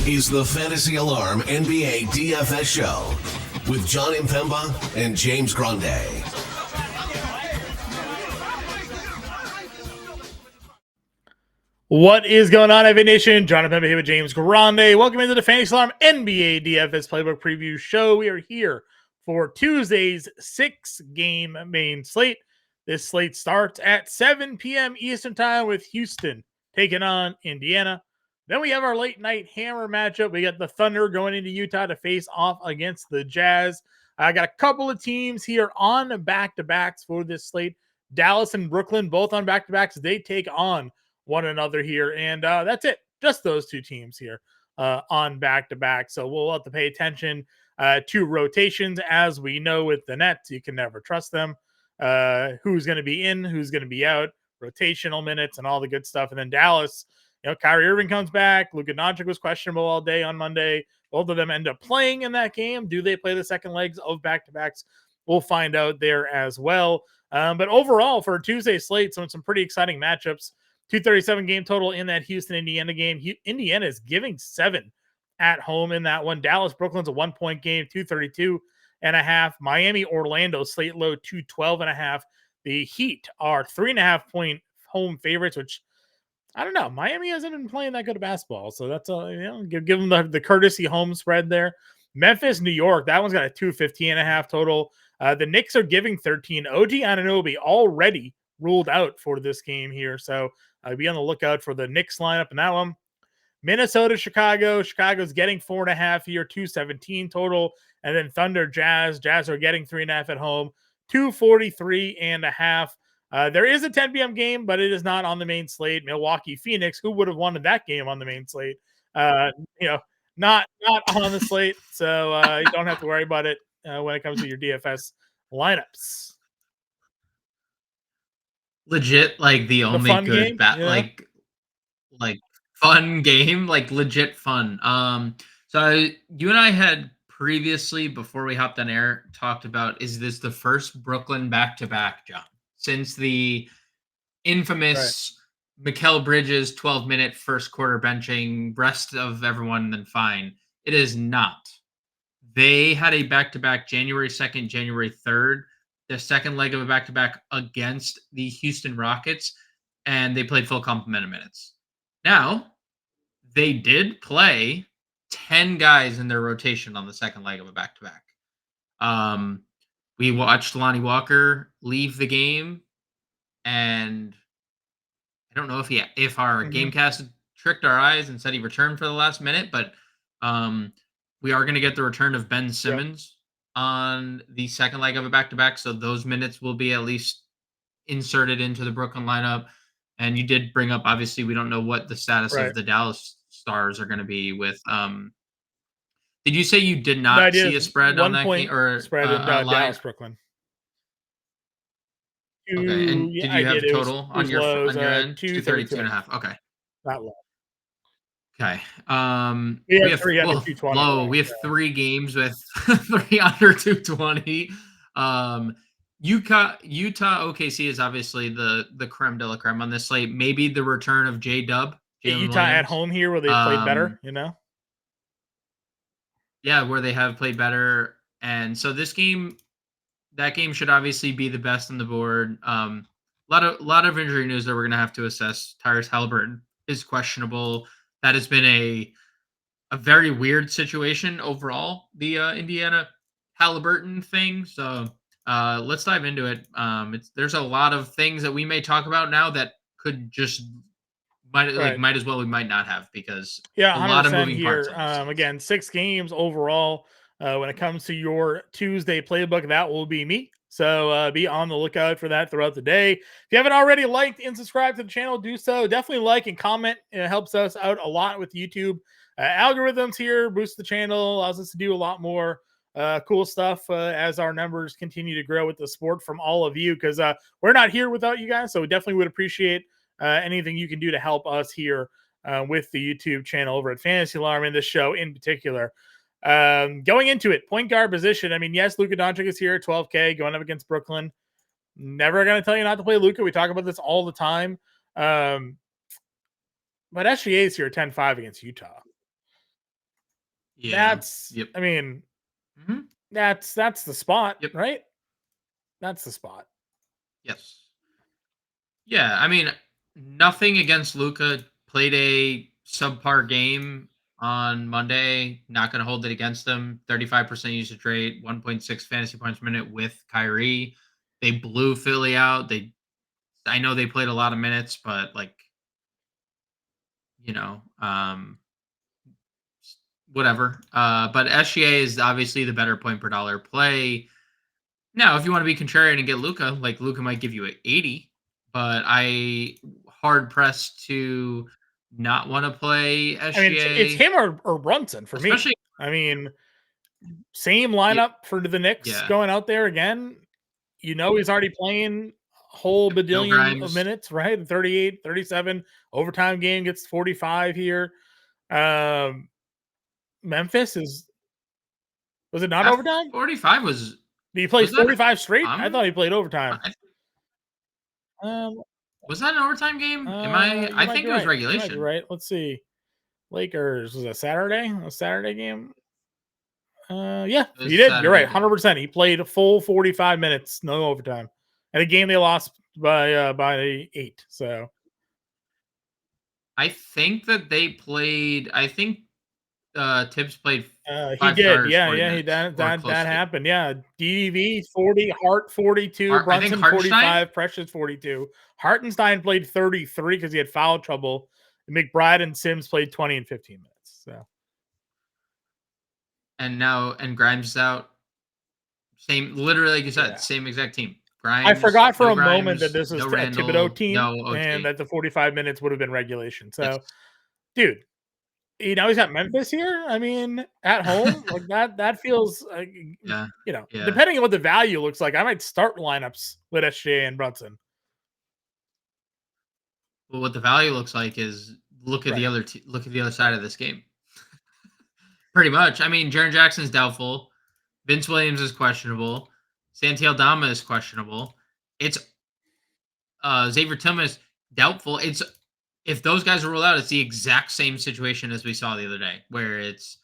is the Fantasy Alarm NBA DFS show with Jon Impemba and James Grande. What is going on, FA Nation? Jon Impemba here with James Grande. Welcome into the Fantasy Alarm NBA DFS Playbook Preview Show. We are here for Tuesday's 6-game main slate. This slate starts at 7 p.m. Eastern Time with Houston taking on Indiana. Then we have our late night hammer matchup. We got the Thunder going into Utah to face off against the Jazz. I got a couple of teams here on back-to-backs for this slate. Dallas and Brooklyn both on back-to-backs. They take on one another here, and that's it. Just those two teams here on back-to-back. So we'll have to pay attention to rotations. As we know with the Nets, you can never trust them. Who's going to be in, who's going to be out, rotational minutes, and all the good stuff. And then Dallas, Kyrie Irving comes back. Luka Doncic was questionable all day on Monday. Both of them end up playing in that game. Do they play the second legs of back-to-backs? We'll find out there as well. But overall, for a Tuesday slate, some pretty exciting matchups. 237 game total in that Houston-Indiana game. Indiana is giving 7 at home in that one. Dallas-Brooklyn's a 1-point game, 232.5. Miami-Orlando, slate low, 212.5. The Heat are 3.5-point home favorites, which I don't know. Miami hasn't been playing that good of basketball, so that's give them the courtesy home spread there. Memphis, New York, that one's got a 215.5 total. The Knicks are giving 13. OG Anunoby already ruled out for this game here, so be on the lookout for the Knicks lineup in that one. Minnesota, Chicago. Chicago's getting 4.5 here, 217 total, and then Thunder, Jazz. Jazz are getting 3.5 at home, 243.5. There is a 10 p.m. game, but it is not on the main slate. Milwaukee, Phoenix, who would have wanted that game on the main slate? Not on the slate, so you don't have to worry about it when it comes to your DFS lineups. Legit, like the only good like fun game, like legit fun. So you and I had previously, before we hopped on air, talked about, is this the first Brooklyn back-to-back, John, since the infamous Mikal Bridges 12-minute first quarter benching, rest of everyone then fine? It is not. They had a back-to-back January 2nd, January 3rd, the second leg of a back-to-back against the Houston Rockets, and they played full complement of minutes. Now, they did play 10 guys in their rotation on the second leg of a back-to-back. We watched Lonnie Walker leave the game, and I don't know if our Gamecast tricked our eyes and said he returned for the last minute, but we are going to get the return of Ben Simmons on the second leg of a back-to-back, so those minutes will be at least inserted into the Brooklyn lineup. And you did bring up, obviously, we don't know what the status of the Dallas Stars are going to be with. Did you say you did not see a spread on that game, or spread in Dallas, Brooklyn? Okay, and did you have a total on your end? 232.5. Okay. Not low. Okay. We have 3 under 220. Low. We have 3 games with 3 under 220. Utah OKC is obviously the creme de la creme on this slate. Maybe the return of J-Dub. Utah at home here where they played better, Yeah, where they have played better. And so that game should obviously be the best on the board. A lot of injury news that we're going to have to assess. Tyrese Haliburton is questionable. That has been a very weird situation overall, the Indiana Haliburton thing. So let's dive into it. There's a lot of things that we may talk about now that could just might as well we might not have, because a lot of moving here, parts. Again, 6 games overall. When it comes to your Tuesday playbook, that will be me. So be on the lookout for that throughout the day. If you haven't already liked and subscribed to the channel, do so. Definitely like and comment. It helps us out a lot with YouTube algorithms here. Boost the channel, allows us to do a lot more cool stuff as our numbers continue to grow with the sport from all of you, because we're not here without you guys. So we definitely would appreciate anything you can do to help us here with the YouTube channel over at Fantasy Alarm, and this show in particular. Going into it, point guard position. I mean, yes, Luka Doncic is here at 12K going up against Brooklyn. Never going to tell you not to play Luka. We talk about this all the time. But SGA is here at 10-5 against Utah. Yeah. That's, Yep. I mean, hmm that's the spot, Yep. right? That's the spot. Yes. Yeah. I mean, nothing against Luca. Played a subpar game on Monday. Not going to hold it against them. 35% usage rate, 1.6 fantasy points per minute with Kyrie. They blew Philly out. I know they played a lot of minutes, but like, you know, whatever. But SGA is obviously the better point per dollar play. Now, if you want to be contrarian and get Luca, like Luca might give you an 80, but I hard pressed to not want to play I mean, it's SGA, him or Brunson for me. especially. I mean, same y- lineup for the Knicks Yeah, going out there again. He's already playing a whole no badillion of Grimes. minutes, right? 38, 37. Overtime game gets 45 here. Um, Memphis was it not That overtime? 45 was Did he play was that 45 straight? I um thought he played overtime. I- Um, was that an overtime game? Am I? you I might think be it was right. You might be regulation. right. Let's see. Lakers was it Saturday? A Saturday game? Yeah, It he was did. You're right, Saturday game. 100%. He played a full 45 minutes, no overtime, and a game they lost by 8. So I think that they played. I think Tibbs played he five did. starters Yeah, 40 yeah, he minutes that or that close that to. happened. Yeah, DDV 40, Hart 42, I think Brunson Hartenstein. 45, Precious 42. Hartenstein played 33 because he had foul trouble. McBride and Sims played 20 and 15 minutes. So And Grimes is out. Same, literally, like you said, yeah. same exact team. I Grimes, forgot for no a moment that Grimes, this was no a Thibodeau Randall, team no and OT. that the 45 minutes would have been regulation. Yes. So, dude, he's got Memphis here. I mean, at home, like that feels like, Yeah. Yeah. depending on what the value looks like, I might start lineups with SJ and Brunson. Well, what the value looks like is look at the Right. look at the other side of this game. Pretty much. I mean, Jaren Jackson's doubtful. Vince Williams is questionable. Santi Aldama is questionable. It's Xavier Tillman is doubtful. It's if those guys are ruled out, it's the exact same situation as we saw the other day, where it's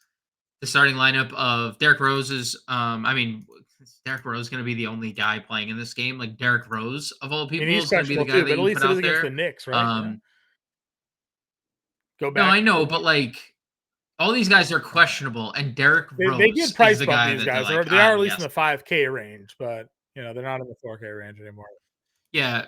the starting lineup of Derrick Rose is. I mean, is Derrick Rose going to be the only guy playing in this game? Like Derrick Rose of all And people he's is going to be the questionable guy too, that but at you least put it is out against the there. Knicks, right? Yeah. Um, Go no, back. I know, but like all these guys are questionable, and Derrick They get Rose is price the bump guy these that they're guys. like, They are at least in yes, the 5K range, but they're not in the 4K range anymore. yeah.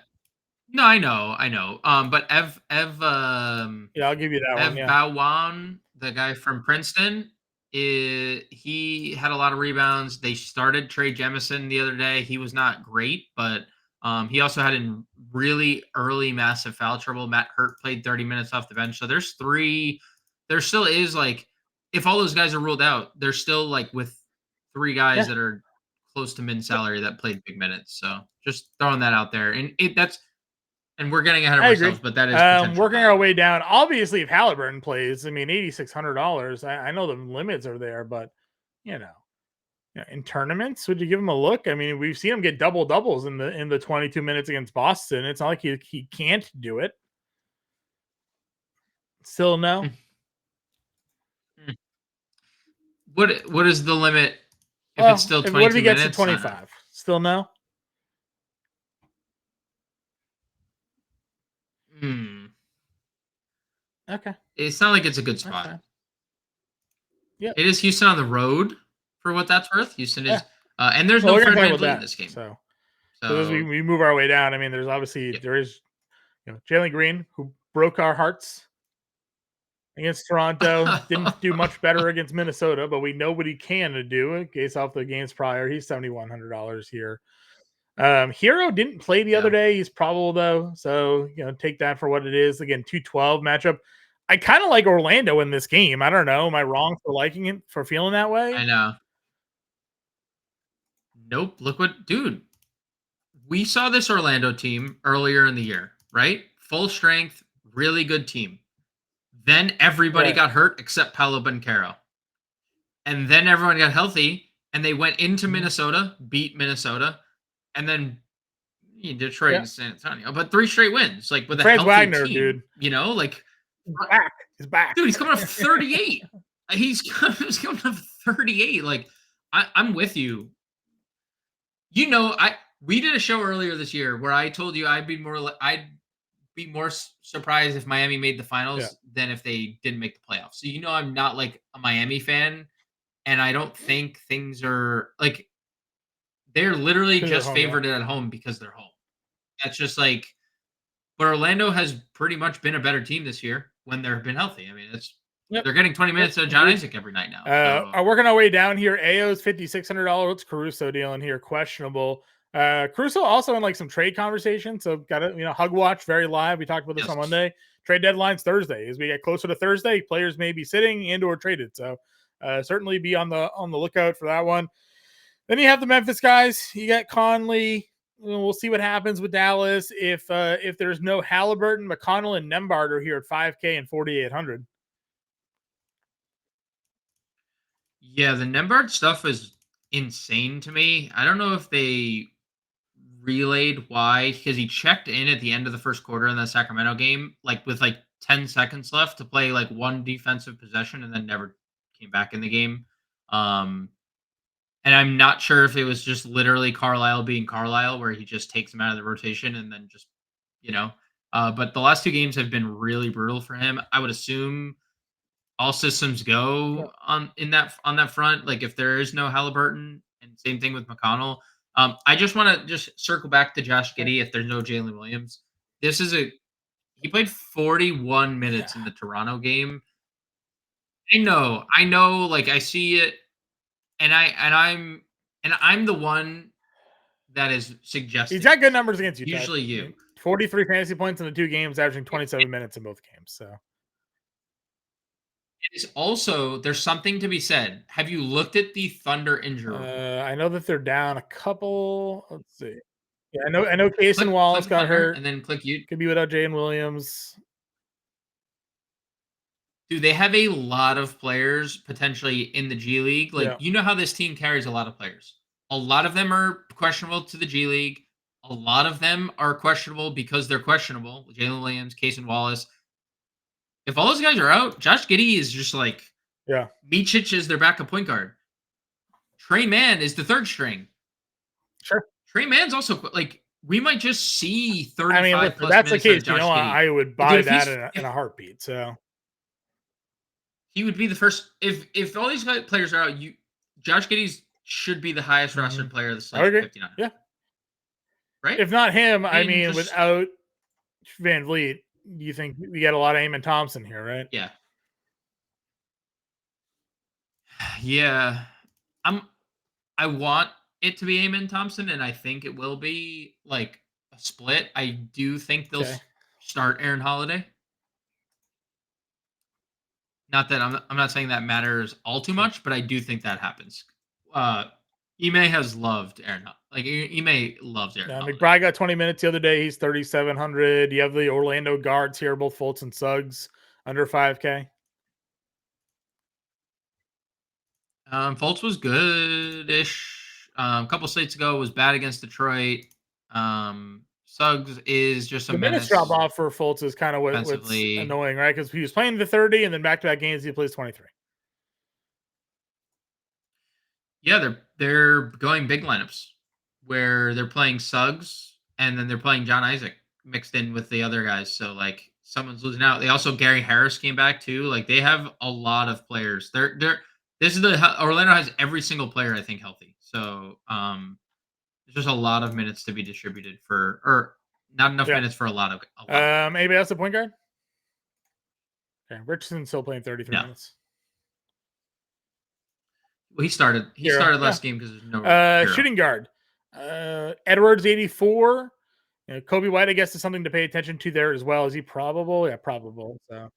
No, I know. But Yeah, I'll give you that one. Ev Yeah. Bowan, the guy from Princeton, he had a lot of rebounds. They started Trey Jemison the other day. He was not great, but he also had a really early massive foul trouble. Matt Hurt played 30 minutes off the bench. So there's three. There still is like, if all those guys are ruled out, there's still like with three guys Yeah. that are close to min salary that played big minutes. So just throwing that out there, and we're getting ahead of I ourselves, agree. but that is potential Working our value. way down. Obviously, if Halliburton plays, I mean, $8,600. I know the limits are there, but you know, in tournaments, would you give him a look? I mean, we've seen him get double doubles in the 22 minutes against Boston. It's not like he can't do it. Still no. Mm. What is the limit if it's Well, still what if he 22 gets to minutes? 25? Still no. Hmm. Okay, It's not like it's a good that's spot. fine. Yep. It is Houston on the road for what that's worth. Houston Yeah. is, and there's Well, no we're gonna Fred talk about VanVleet in that. this game. So as So we move our way down, I mean, there's obviously yeah. there is Jalen Green who broke our hearts against Toronto. Didn't do much better against Minnesota, but we know what he can do based off the games prior. He's $7,100 here. Hero didn't play the other Yeah. day. He's probable though, so take that for what it is. Again, 212 matchup. I kind of like Orlando in this game. I don't know. Am I wrong for liking it, for feeling that way? I know. Nope. Look what, dude. We saw this Orlando team earlier in the year, right? Full strength, really good team. Then everybody Right. got hurt except Paolo Banchero. And then everyone got healthy, and they went into Minnesota, beat Minnesota, and then Detroit and San Antonio. But 3 straight wins, like with a Franz healthy Wagner, team. dude. Like He's back. He's back. dude, he's coming off 38. He's coming up 38. Like, I'm with you. We did a show earlier this year where I told you I'd be more surprised if Miami made the Yeah, finals than if they didn't make the playoffs. So I'm not like a Miami fan, and I don't think things are like they're literally because they're just home. Yeah. favored at home because they're home. That's just like, but Orlando has pretty much been a better team this year when they've been healthy. I mean, Yep. they're getting 20 minutes of John Isaac every night now. So Are working our way down here. Ao's $5,600. What's Caruso dealing here? Questionable. Caruso also in like some trade conversation. So got to hug watch very live. We talked about this on yes. Monday. Trade deadline's Thursday. As we get closer to Thursday, players may be sitting and or traded. So certainly be on the lookout for that one. Then you have the Memphis guys. You got Conley. We'll see what happens with Dallas if there's no Halliburton. McConnell and Nembhard are here at 5K and 4,800. Yeah, the Nembhard stuff is insane to me. I don't know if they relayed why, because he checked in at the end of the first quarter in the Sacramento game, like with like 10 seconds left to play like one defensive possession and then never came back in the game. Um, and I'm not sure if it was just literally Carlisle being Carlisle, where he just takes him out of the rotation and then just, you know, but the last two games have been really brutal for him. I would assume all systems go on that front. Like if there is no Halliburton, and same thing with McConnell. I just want to just circle back to Josh Giddey. If there's no Jalen Williams, he played 41 minutes in the Toronto game. I know. Like I see it, and I'm the one that is suggesting. He's got good numbers against Utah. Usually you. 43 fantasy points in the two games, averaging 27 minutes in both games. So It's also there's something to be said. Have you looked at the Thunder injury report? I know that they're down a couple. Let's see. Yeah, I know Case and Wallace got Thunder hurt. and then click you. Could be without Jalen Williams. Dude, they have a lot of players potentially in the G League. Like, Yeah. you know how this team carries a lot of players. A lot of them are questionable to the G League. A lot of them are questionable because they're questionable. Jalen Williams, Case and Wallace. If all those guys are out, Josh Giddey is just like, Yeah. Micic is their backup point guard. Trey Mann is the third string. Sure. Trey Mann's also like, we might just see 35 I mean, look, plus if that's the minutes case, out of Josh Giddey. I would buy Dude, that in a heartbeat. So he would be the first if all these players are out. Josh Giddey should be the highest rostered player of the slate. 59. Yeah. Right. If not him, I mean, just, without Van Vliet, you think we get a lot of Eamon Thompson here, right? Yeah. Yeah. I want it to be Eamon Thompson, and I think it will be like a split. I do think they'll start Aaron Holiday. Not that I'm not saying that matters all too much, but I do think that happens. Ime has loved Aaron. Like Ime loves Aaron. Yeah, McBride got 20 minutes the other day. He's 3,700. You have the Orlando guards here, both Fultz and Suggs, under 5K. Fultz was good-ish. A couple slates ago was bad against Detroit. Suggs is just a minutes drop off for Fultz is kind of what's annoying, right? Because he was playing the 30, and then back-to-back games he plays 23. Yeah, they're going big lineups where they're playing Suggs and then they're playing John Isaac mixed in with the other guys. So like someone's losing out. They also Gary Harris came back too. Like they have a lot of players. This is Orlando has every single player I think healthy. So there's just a lot of minutes to be distributed or not enough minutes for a lot of. Anybody else a point guard? Okay, Richardson's still playing 33 minutes. Well, he started last game because there's no shooting guard. Edwards 84. Kobe White, I guess, is something to pay attention to there as well. Is he probable? Yeah, probable. So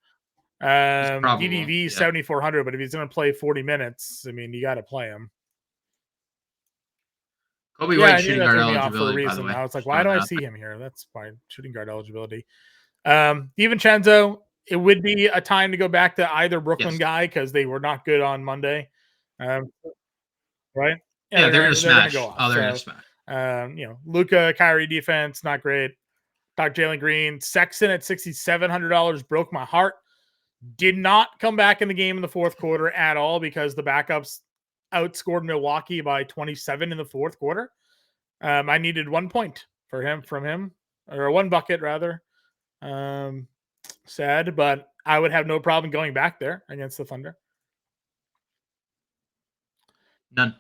DDV 7,400, but if he's going to play 40 minutes, I mean, you got to play him. Kobe White shooting guard eligibility, for a reason. by the way. I was like, why do I see him here? That's fine. Shooting guard eligibility. DiVincenzo, it would be a time to go back to either Brooklyn guy because they were not good on Monday. Right? Yeah, they're gonna smash. Go off. They're gonna smash. Luka, Kyrie defense, not great. Talk Jalen Green. Sexton at $6,700 broke my heart. Did not come back in the game in the fourth quarter at all because the backups outscored Milwaukee by 27 in the fourth quarter. I needed 1 point from him, or 1 bucket rather. Sad, but I would have no problem going back there against the Thunder. None.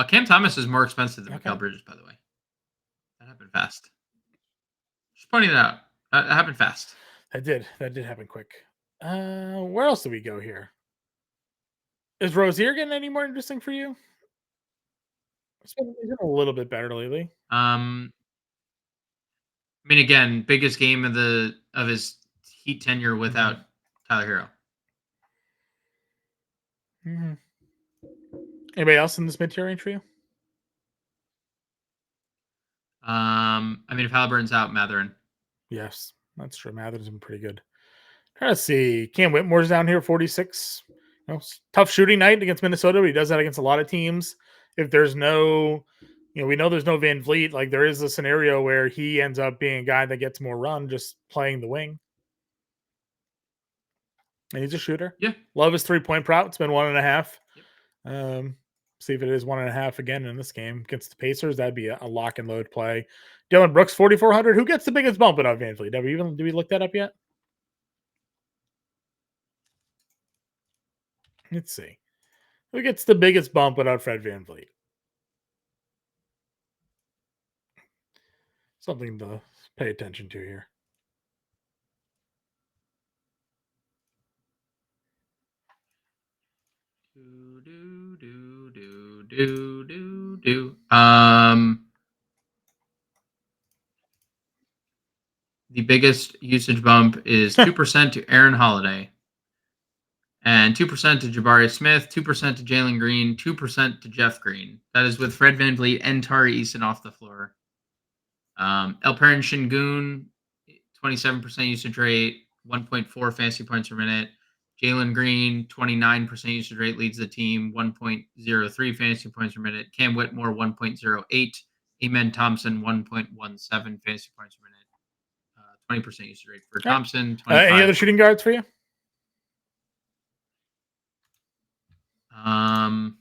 Cam Thomas is more expensive than Mikal Bridges, by the way. That happened fast. Just pointing it out. That happened fast. That did happen quick. Where else do we go here? Is Rozier getting any more interesting for you? He's been a little bit better lately. I mean, again, biggest game of his Heat tenure without Tyler Hero. Mm-hmm. Anybody else in this mid-tier range for you? I mean, if Halliburton's out, Matherin. Yes, that's true. Matherin's been pretty good. Trying to see. Cam Whitmore's down here, 46. Tough shooting night against Minnesota, but he does that against a lot of teams. If there's no, we know there's no Van Vliet. Like, there is a scenario where he ends up being a guy that gets more run just playing the wing. And he's a shooter. Yeah. Love his 3-point prop. It's been 1.5. Yep. See if it is 1.5 again in this game against the Pacers. That'd be a lock and load play. Dylan Brooks, 4,400. Who gets the biggest bump without Van Vliet? Do we look that up yet? Let's see. Who gets the biggest bump without Fred Van Vliet? Something to pay attention to here. The biggest usage bump is 2% to Aaron Holiday, and 2% to Jabari Smith, 2% to Jalen Green, 2% to Jeff Green. That is with Fred Van Vliet and Tari Eason off the floor. Alperen Şengün, 27% usage rate, 1.4 fantasy points per minute. Jalen Green, 29% usage rate, leads the team, 1.03 fantasy points per minute. Cam Whitmore, 1.08. Amen Thompson, 1.17 fantasy points per minute. 20% usage rate for Thompson. Any other shooting guards for you? All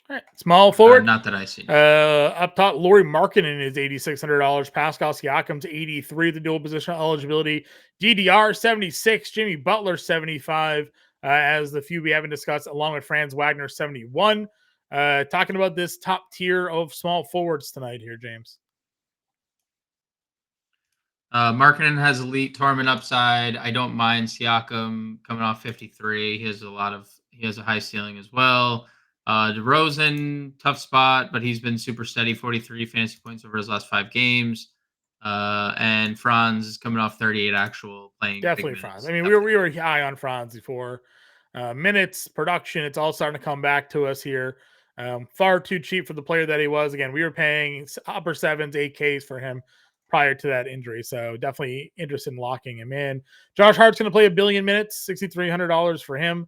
right. Small forward. Not that I see. Up top, Lauri Markkanen is $8,600. Pascal Siakam's 83, the dual position eligibility. DDR 76. Jimmy Butler 75. As the few we haven't discussed, along with Franz Wagner 71. Talking about this top tier of small forwards tonight here, James. Markkanen has elite tournament upside. I don't mind Siakam coming off 53. He has a high ceiling as well. DeRozan, tough spot, but he's been super steady, 43 fantasy points over his last 5 games. And Franz is coming off 38 actual playing. Definitely Franz. I mean, we were high on Franz before. Minutes, production, it's all starting to come back to us here. Far too cheap for the player that he was. Again, we were paying upper 7s, 8Ks for him prior to that injury. So definitely interested in locking him in. Josh Hart's going to play 1 billion minutes, $6,300 for him.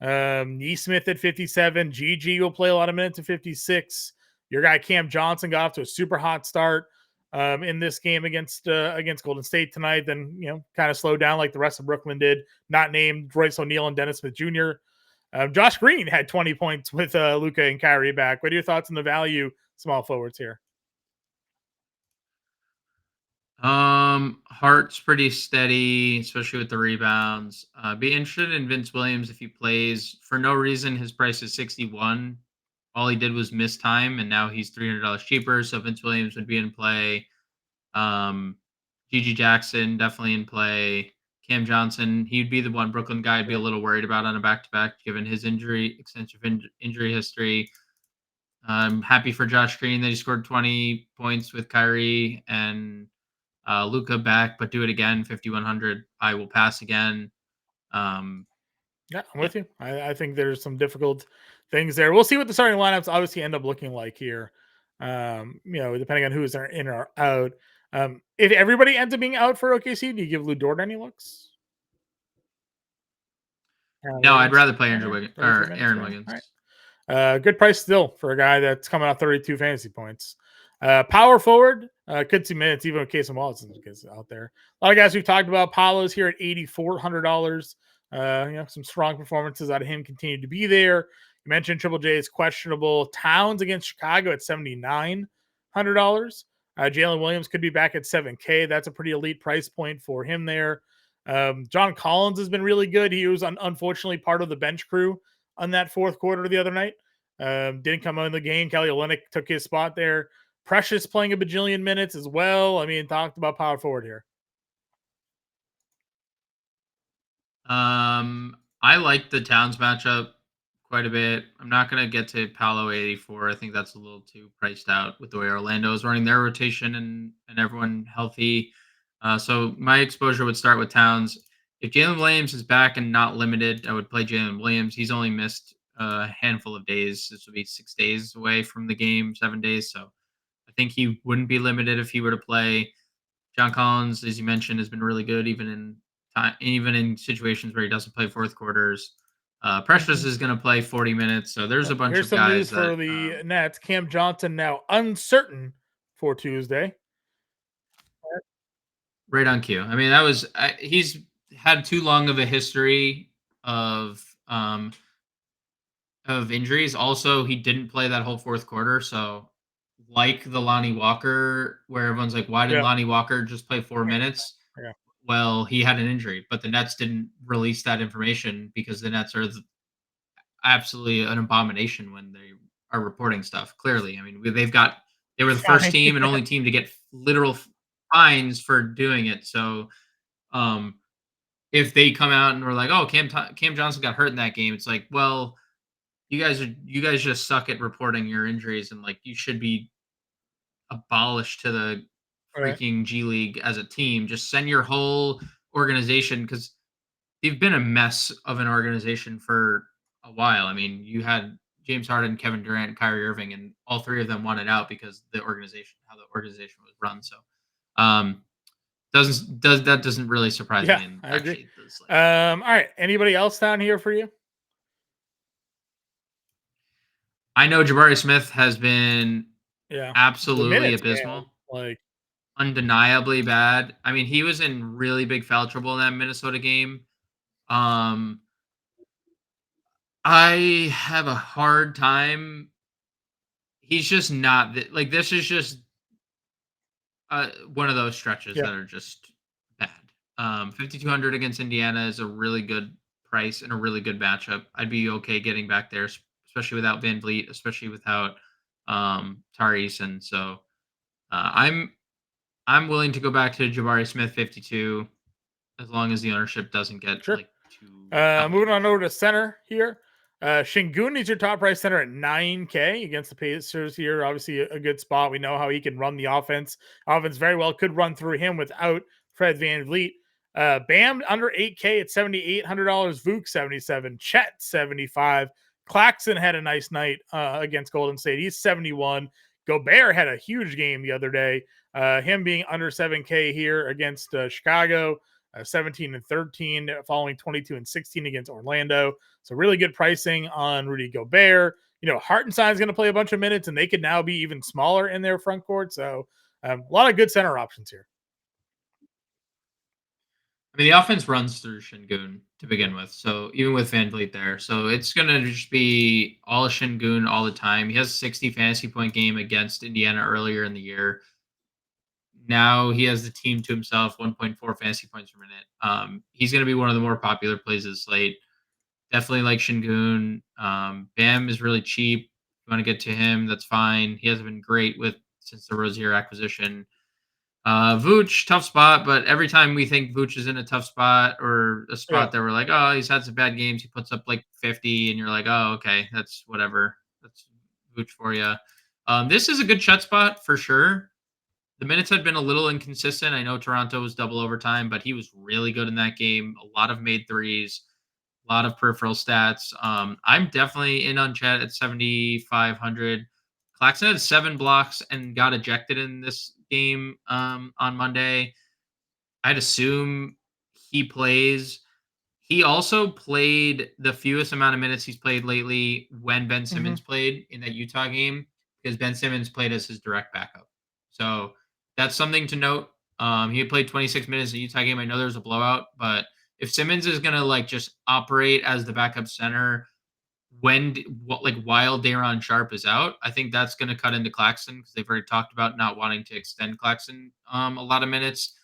Neesmith at 57. GG will play a lot of minutes at 56. Your guy Cam Johnson got off to a super hot start in this game against Golden State tonight. Then kind of slowed down like the rest of Brooklyn did. Not named Royce O'Neal and Dennis Smith Jr. Josh Green had 20 points with Luka and Kyrie back. What are your thoughts on the value small forwards here? Hart's pretty steady, especially with the rebounds. Be interested in Vince Williams if he plays. For no reason, his price is 61. All he did was miss time, and now he's $300 cheaper. So Vince Williams would be in play. GG Jackson definitely in play. Cam Johnson, he'd be the one Brooklyn guy I'd be a little worried about on a back-to-back, given his extensive injury history. I'm happy for Josh Green that he scored 20 points with Kyrie and Luka back, but do it again, 5,100. I will pass again. I'm with you. I think there's some difficult things there. We'll see what the starting lineups obviously end up looking like here. Depending on who is in or out. If everybody ends up being out for OKC, do you give Lou Dort any looks? No, I'd rather play Aaron Wiggins. All right. Good price still for a guy that's coming off 32 fantasy points. Power forward, could see minutes even in case of Wallace is out there. A lot of guys we've talked about. Paulo's here at $8,400. Some strong performances out of him continue to be there. You mentioned Triple J is questionable. Towns against Chicago at $7,900. Jalen Williams could be back at $7K. That's a pretty elite price point for him there. John Collins has been really good. He was unfortunately part of the bench crew on that fourth quarter the other night. Didn't come out in the game. Kelly Olynyk took his spot there. Precious playing a bajillion minutes as well. I mean, talked about power forward here. I like the Towns matchup quite a bit. I'm not going to get to Paolo 84. I think that's a little too priced out with the way Orlando is running their rotation and everyone healthy. So my exposure would start with Towns. If Jalen Williams is back and not limited, I would play Jalen Williams. He's only missed a handful of days. This would be 6 days away from the game, 7 days. So I think he wouldn't be limited if he were to play. John Collins, as you mentioned, has been really good even in situations where he doesn't play fourth quarters. Precious is going to play 40 minutes, so there's a bunch Here's of some guys news for the Nets. Cam Johnson now uncertain for Tuesday. Right on cue. I mean, he's had too long of a history of injuries. Also, he didn't play that whole fourth quarter, so like the Lonnie Walker, where everyone's like, why did Lonnie Walker just play 4 minutes? Yeah. Well, he had an injury, but the Nets didn't release that information because the Nets are absolutely an abomination when they are reporting stuff. Clearly, I mean, they were the first team and only team to get literal fines for doing it. So, if they come out and we're like, oh, Cam Johnson got hurt in that game, it's like, well, you guys just suck at reporting your injuries, and like you should be abolished to the freaking G League as a team. Just send your whole organization, because they've been a mess of an organization for a while. I mean, you had James Harden, Kevin Durant, Kyrie Irving, and all three of them wanted out because how the organization was run. So, doesn't really surprise me. I agree. All right. Anybody else down here for you? I know Jabari Smith has been absolutely abysmal. Like undeniably bad. I mean, he was in really big foul trouble in that Minnesota game. I have a hard time. He's just not like, this is just one of those stretches that are just bad. 5,200 against Indiana is a really good price and a really good matchup. I'd be okay getting back there, especially without Van Vliet, especially without Tyrese. And so I'm willing to go back to Jabari Smith 52 as long as the ownership doesn't get like too. Moving on over to center here. Şengün is your top price center at $9K against the Pacers here. Obviously a good spot. We know how he can run the offense. Offense very well could run through him without Fred VanVleet. Bam under $8K at $7,800. Vuk 77. Chet 75. Claxton had a nice night against Golden State. He's 71. Gobert had a huge game the other day. Him being under 7K here against Chicago. 17 and 13, following 22 and 16 against Orlando. So really good pricing on Rudy Gobert. Hartenstein's going to play a bunch of minutes, and they could now be even smaller in their front court. So a lot of good center options here. I mean, the offense runs through Şengün to begin with, so even with VanVleet there. So it's going to just be all Şengün all the time. He has a 60 fantasy point game against Indiana earlier in the year. Now he has the team to himself, 1.4 fantasy points per minute. He's going to be one of the more popular plays of the slate. Definitely like Şengün. Bam is really cheap. If you want to get to him, that's fine. He hasn't been great since the Rozier acquisition. Vooch, tough spot, but every time we think Vooch is in a tough spot or a spot that we're like, oh, he's had some bad games, he puts up like 50, and you're like, oh, okay, that's whatever. That's Vooch for you. This is a good shut spot for sure. The minutes had been a little inconsistent. I know Toronto was double overtime, but he was really good in that game. A lot of made threes, a lot of peripheral stats. I'm definitely in on Chet at 7,500. Claxton had 7 blocks and got ejected in this game on Monday. I'd assume he plays. He also played the fewest amount of minutes he's played lately when Ben Simmons played in that Utah game, because Ben Simmons played as his direct backup. So that's something to note. He had played 26 minutes in the Utah game. I know there was a blowout, but if Simmons is gonna like just operate as the backup center while Daron Sharp is out, I think that's gonna cut into Claxton because they've already talked about not wanting to extend Claxton a lot of minutes.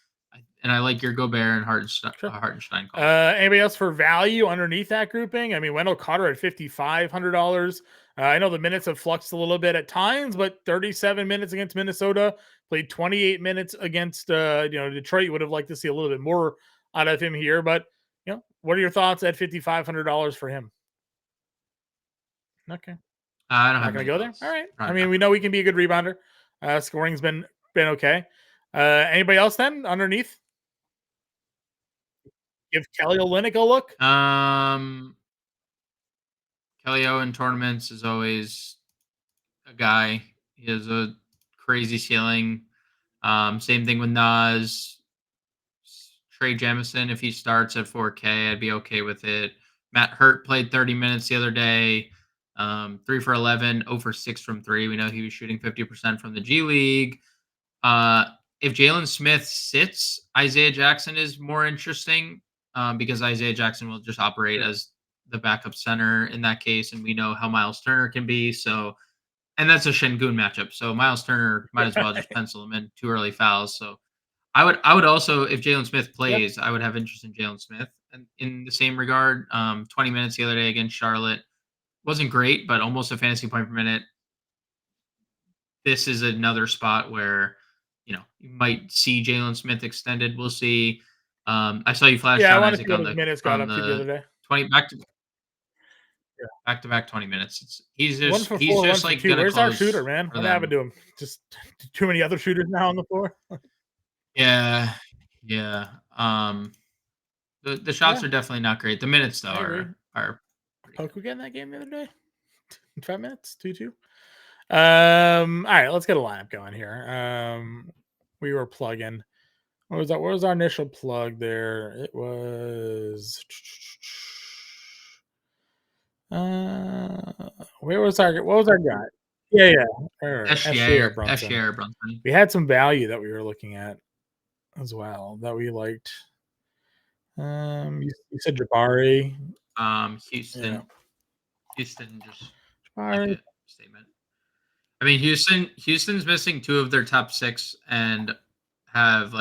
And I like your Gobert and Hartenstein call. Anybody else for value underneath that grouping? I mean, Wendell Carter at $5,500. I know the minutes have fluxed a little bit at times, but 37 minutes against Minnesota, played 28 minutes against Detroit. You would have liked to see a little bit more out of him here, but what are your thoughts at $5,500 for him? Okay, I don't not going to go there. All right. I mean, we know he can be a good rebounder. Scoring's been okay. Anybody else then underneath? Give Kelly Olynyk a look. Kelly O in tournaments is always a guy. He has a crazy ceiling. Same thing with Nas. Trey Jemison, if he starts at 4K, I'd be okay with it. Matt Hurt played 30 minutes the other day. 3 for 11, 0 for 6 from 3. We know he was shooting 50% from the G League. If Jalen Smith sits, Isaiah Jackson is more interesting because Isaiah Jackson will just operate as the backup center in that case, and we know how Miles Turner can be. So, and that's a Şengün matchup. So Miles Turner might as well just pencil him in. 2 early fouls. So I would also, if Jalen Smith plays, I would have interest in Jalen Smith. And in the same regard, 20 minutes the other day against Charlotte wasn't great, but almost a fantasy point per minute. This is another spot where you might see Jalen Smith extended. We'll see. I saw you flash. Yeah, I want to see what his minutes got up to the other day. 20 back to back 20 minutes. He's just 1 for 4, he's just like gonna where's our shooter, man? What happened to him? Just too many other shooters now on the floor. Yeah. The shots are definitely not great. The minutes though are Poku getting that game the other day? 5 minutes, 2-2. All right, let's get a lineup going here. We were plugging. What was that? What was our initial plug there? It was what was our guy? Yeah. SGA Brunson. We had some value that we were looking at as well that we liked. You said Jabari. Houston just Jabari. like a statement. I mean, Houston's missing 2 of their top 6 and have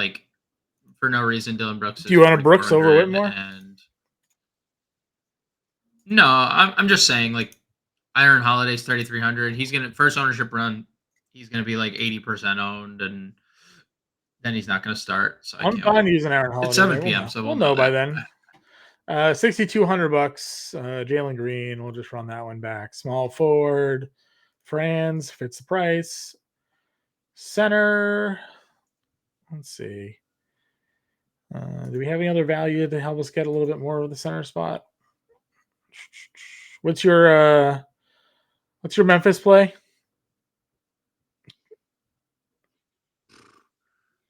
for no reason Dylan Brooks. Do you want a Brooks over Whitmore? And no, I'm just saying Iron Holiday's 3,300. He's gonna first ownership run. He's gonna be 80% owned, and then he's not gonna start. So I'm fine using Aaron Holiday. It's 7 p.m. So we'll know by then. $6,200. Jalen Green. We'll just run that one back. Small forward. Franz fits the price. Center. Let's see. Do we have any other value to help us get a little bit more of the center spot? What's your Memphis play?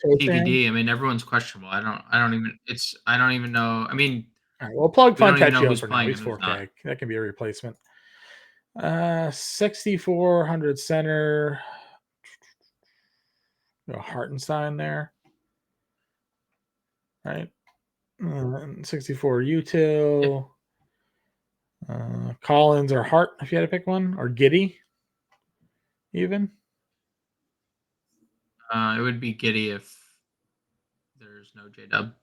TBD. I mean, everyone's questionable. I don't even know. I mean, all right, we'll plug Fontecchio for now. He's 4K. Not. That can be a replacement. 6,400 center. Hartenstein there. Right. 64 util. Collins or Hart, if you had to pick one, or Giddey, even. It would be Giddey if there's no J-Dub.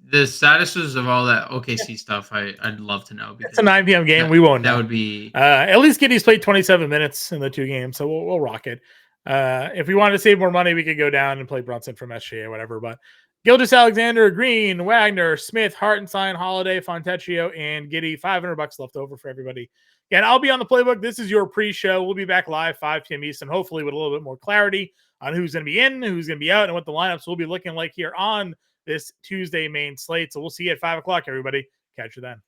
The statuses of all that OKC stuff, I'd love to know. It's a 9 p.m. game. We won't know. That would be... at least Giddey's played 27 minutes in the 2 games, so we'll rock it. If we wanted to save more money, we could go down and play Brunson from SGA or whatever, but Gilgeous-Alexander, Green, Wagner, Smith, Hartenstein, Holiday, Fontecchio, and Giddey. $500 left over for everybody. And I'll be on the playbook. This is your pre-show. We'll be back live 5 p.m. Eastern, hopefully with a little bit more clarity on who's going to be in, who's going to be out, and what the lineups will be looking like here on this Tuesday main slate. So we'll see you at 5 o'clock, everybody. Catch you then.